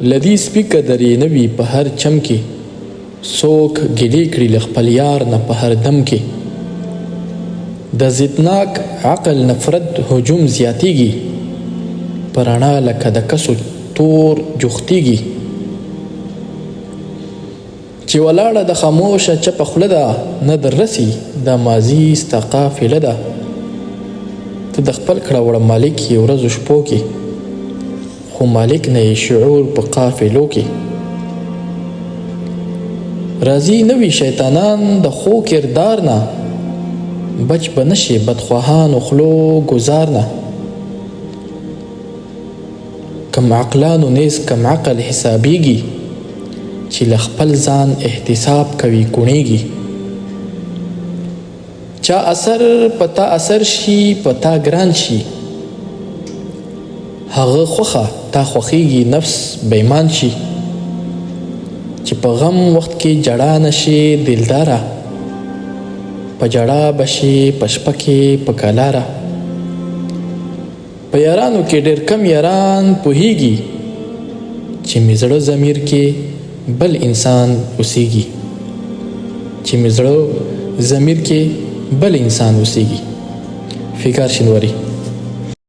لدی سپیکه درې نه وي په هر چم کې، څوک ګیلې کړي له خپل یار نه په هر دم کې. د ضدناک عقل نفرت هجوم زیاتیږي، په رڼا لکه د کسو تور جوختیږي. چې ولاړه د خاموشه چپه خوله ده، نه در رسي د ماضي ستا قافله ده. ته د خپل کړه وړه مالک یې ورځو شپو کې، خو مالک نه یې شعور په قافلو کې. راځي نوي شیطانان د خو کردار نه، بچ به نشي بدخواهانو خلو ګزار نه. کم عقلانو نیز کم عقل حسابیږي، چې له خپل ځان احتساب کوي کونیږي. چا اثر پتا اثر شي پتا ګران شي، هغه خوخه تا خوخیږي نفس بیمان شي. چې په غم وخت کې جړا نشي دلداره، په جړا بشي په شپه کې په کلاره. په یارانو کې ډېر کم یاران پوهیږي، چې مې زړه ضمیر کې بل انسان اوسیږي. چې مې زړه ضمیر کې بل انسان اوسیږي. فکر شینواری.